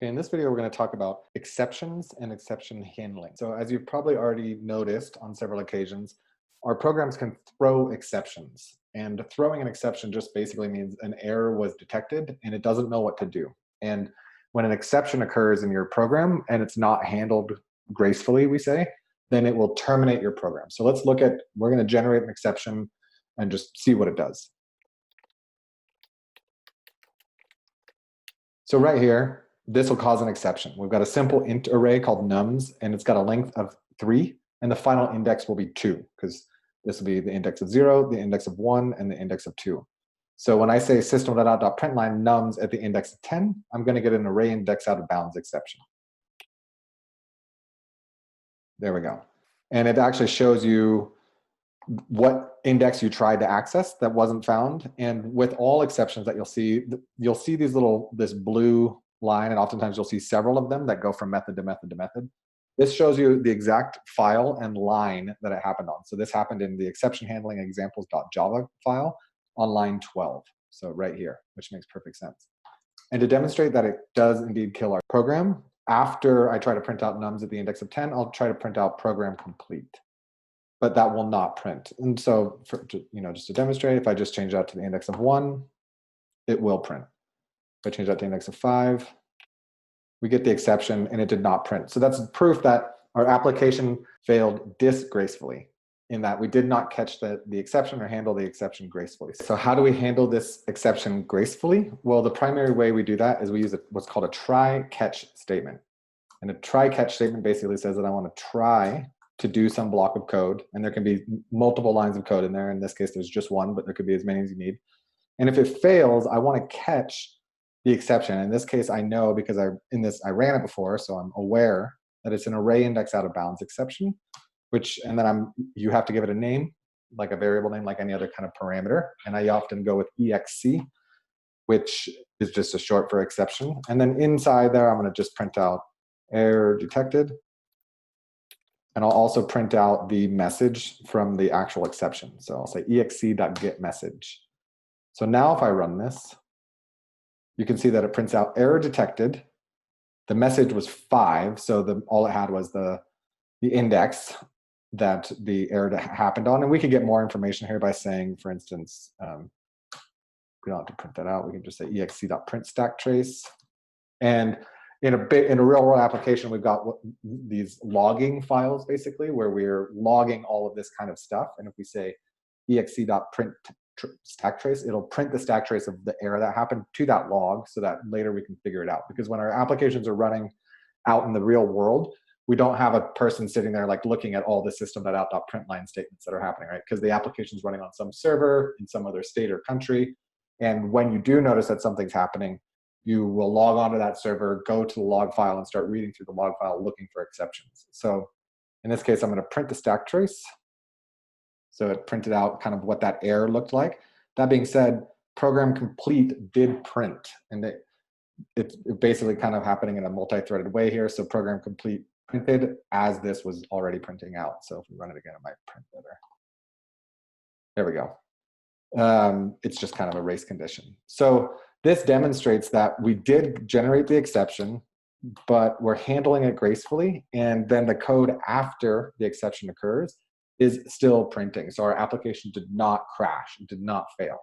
In this video, we're going to talk about exceptions and exception handling. So as you've probably already noticed on several occasions, our programs can throw exceptions. And throwing an exception just basically means an error was detected and it doesn't know what to do. And when an exception occurs in your program and it's not handled gracefully, we say, then it will terminate your program. So let's look at, we're going to generate an exception and just see what it does. So right here, this will cause an exception. We've got a simple int array called nums, and it's got a length of 3, and the final index will be 2, because this will be the index of 0, the index of 1, and the index of 2. So when I say system.out.println nums at the index of 10, I'm going to get an array index out of bounds exception. There we go. And it actually shows you what index you tried to access that wasn't found. And with all exceptions that you'll see this blue line, and oftentimes you'll see several of them that go from method to method to method. This shows you the exact file and line that it happened on. So this happened in the exception handling examples.java file on line 12. So right here, which makes perfect sense. And to demonstrate that it does indeed kill our program, after I try to print out nums at the index of 10, I'll try to print out program complete. But that will not print. And so, just to demonstrate, if I just change that to the index of 1, it will print. If I change that to the index of 5, we get the exception, and it did not print. So that's proof that our application failed disgracefully, in that we did not catch the exception or handle the exception gracefully. So how do we handle this exception gracefully? Well, the primary way we do that is we use what's called a try-catch statement. And a try-catch statement basically says that I want to try to do some block of code, and there can be multiple lines of code in there. In this case, there's just one, but there could be as many as you need. And if it fails, I want to catch the exception. In this case, I know because I ran it before, so I'm aware that it's an array index out of bounds exception, and then you have to give it a name, like a variable name, like any other kind of parameter. And I often go with exc, which is just a short for exception. And then inside there, I'm going to just print out error detected. And I'll also print out the message from the actual exception. So I'll say exc.getMessage. So now if I run this, you can see that it prints out error detected. The message was 5, so all it had was the index that the error happened on. And we could get more information here by saying, for instance, we don't have to print that out. We can just say exc.printStackTrace. And in a real world application, we've got these logging files basically, where we're logging all of this kind of stuff. And if we say exc.printStackTrace, it'll print the stack trace of the error that happened to that log, so that later we can figure it out. Because when our applications are running out in the real world, we don't have a person sitting there like looking at all the system.out.println statements that are happening, right? Because the application's running on some server in some other state or country. And when you do notice that something's happening, you will log onto that server, go to the log file, and start reading through the log file looking for exceptions. So in this case, I'm going to print the stack trace. So it printed out kind of what that error looked like. That being said, program complete did print. And it's basically kind of happening in a multi-threaded way here. So program complete printed as this was already printing out. So if we run it again, it might print better. There we go. It's just kind of a race condition. So this demonstrates that we did generate the exception, but we're handling it gracefully. And then the code after the exception occurs is still printing. So our application did not crash, it did not fail.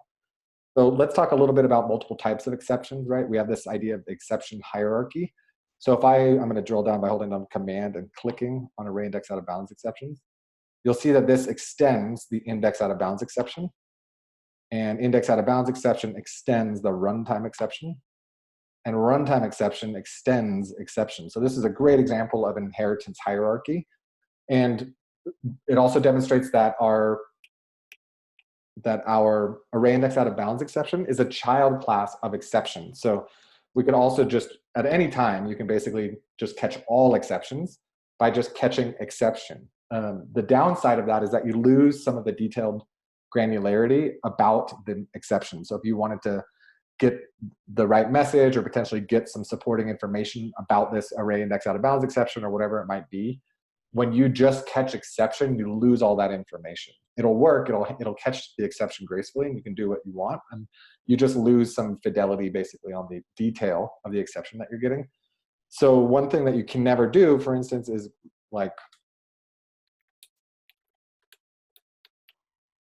So let's talk a little bit about multiple types of exceptions, right? We have this idea of the exception hierarchy. So if I'm going to drill down by holding down Command and clicking on array index out of bounds exceptions, you'll see that this extends the index out of bounds exception. And index out of bounds exception extends the runtime exception. And runtime exception extends exception. So this is a great example of an inheritance hierarchy. And it also demonstrates that our array index out of bounds exception is a child class of exception. So we could also just, at any time, you can basically just catch all exceptions by just catching exception. The downside of that is that you lose some of the detailed granularity about the exception. So if you wanted to get the right message or potentially get some supporting information about this array index out of bounds exception or whatever it might be, when you just catch exception, you lose all that information. It'll work, it'll catch the exception gracefully, and you can do what you want, and you just lose some fidelity basically on the detail of the exception that you're getting. So one thing that you can never do, for instance, is like,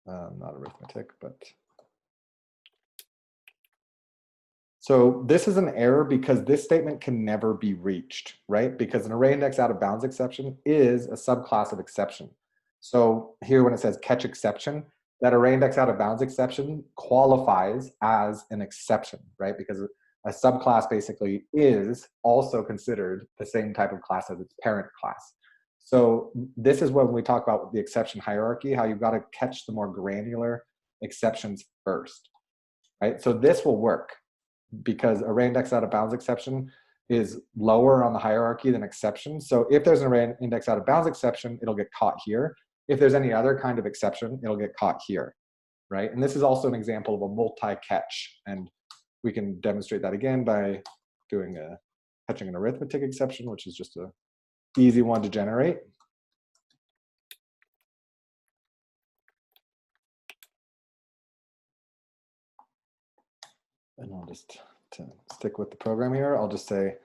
not arithmetic, but. So this is an error because this statement can never be reached, right? Because an array index out of bounds exception is a subclass of exception. So here when it says catch exception, that array index out of bounds exception qualifies as an exception, right? Because a subclass basically is also considered the same type of class as its parent class. So this is when we talk about the exception hierarchy, how you've got to catch the more granular exceptions first, right? So this will work because array index out of bounds exception is lower on the hierarchy than exception. So if there's an array index out of bounds exception, it'll get caught here. If there's any other kind of exception, it'll get caught here, right? And this is also an example of a multi-catch. And we can demonstrate that again by doing catching an arithmetic exception, which is just a easy one to generate. And I'll just, to stick with the program here, I'll just say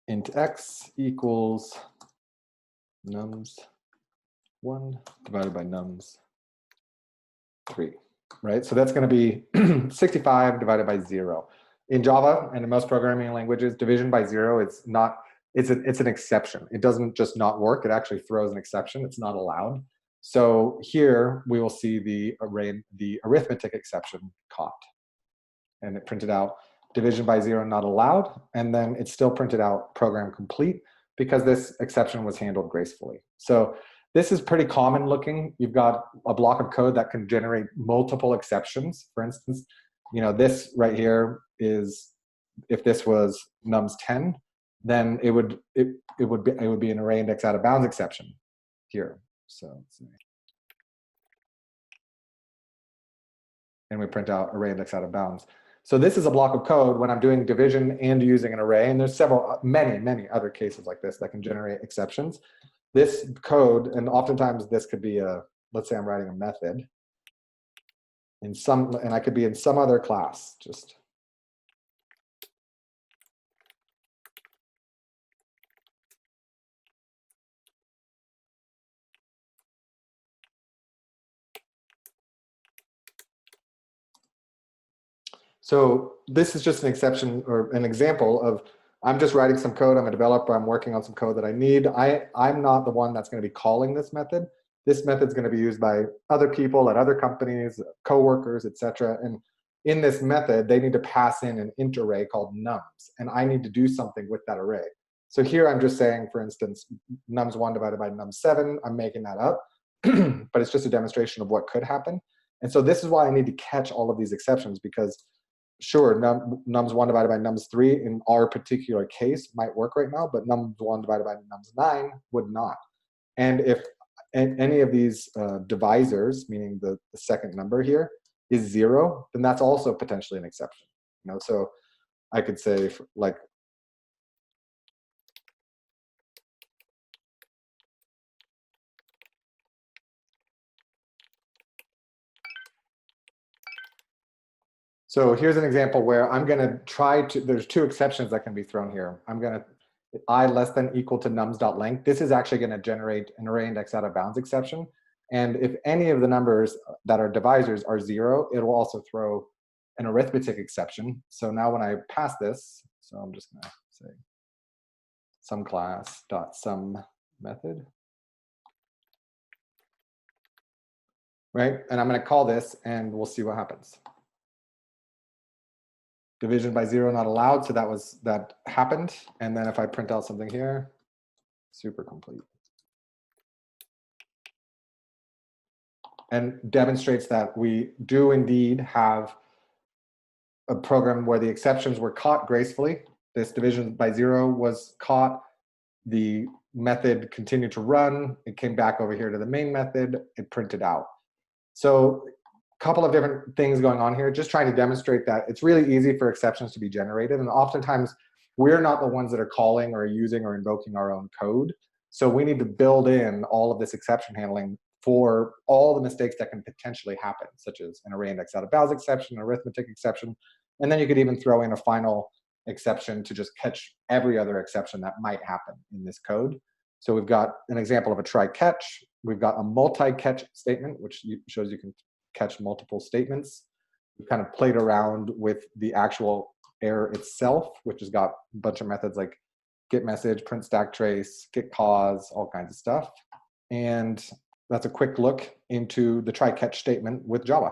int x equals nums 1 divided by nums 3, right? So that's going to be 65 divided by 0. In Java and in most programming languages, division by 0 is not, it's an exception. It doesn't just not work, it actually throws an exception. It's not allowed. So here we will see the arithmetic exception caught. And it printed out division by 0 not allowed, and then it still printed out program complete because this exception was handled gracefully. So this is pretty common looking. You've got a block of code that can generate multiple exceptions. For instance, you know, this right here is, if this was nums 10, then it would be an array index out of bounds exception here. So let's see. And we print out array index out of bounds. So this is a block of code when I'm doing division and using an array, and there's many other cases like this that can generate exceptions. This code, and oftentimes this could be let's say I'm writing a method in and I could be in some other class, just. So this is just an exception or an example of, I'm just writing some code, I'm a developer, I'm working on some code that I need. I'm not the one that's going to be calling this method. This method is going to be used by other people at other companies, coworkers, etc. And in this method, they need to pass in an int array called nums, and I need to do something with that array. So here I'm just saying, for instance, nums 1 divided by nums 7, I'm making that up, but it's just a demonstration of what could happen. And so this is why I need to catch all of these exceptions, because sure, nums 1 divided by nums 3 in our particular case might work right now, but nums 1 divided by nums 9 would not. And if any of these divisors, meaning the second number here, is 0, then that's also potentially an exception. You know, so I could say like, so here's an example where I'm going to try to, there's two exceptions that can be thrown here. I'm going to, I less than equal to nums.length. This is actually going to generate an array index out of bounds exception. And if any of the numbers that are divisors are 0, it will also throw an arithmetic exception. So now when I pass this, so I'm just going to say sum class dot sum method, right? And I'm going to call this, and we'll see what happens. Division by 0 not allowed, so that happened. And then if I print out something here, super complete. And demonstrates that we do indeed have a program where the exceptions were caught gracefully. This division by 0 was caught. The method continued to run. It came back over here to the main method. It printed out. So a couple of different things going on here, just trying to demonstrate that it's really easy for exceptions to be generated. And oftentimes we're not the ones that are calling or using or invoking our own code. So we need to build in all of this exception handling for all the mistakes that can potentially happen, such as an array index out of bounds exception, an arithmetic exception, and then you could even throw in a final exception to just catch every other exception that might happen in this code. So we've got an example of a try catch. We've got a multi-catch statement, which shows you can catch multiple statements. We've kind of played around with the actual error itself, which has got a bunch of methods like get message, print stack trace, get cause, all kinds of stuff. And that's a quick look into the try catch statement with Java.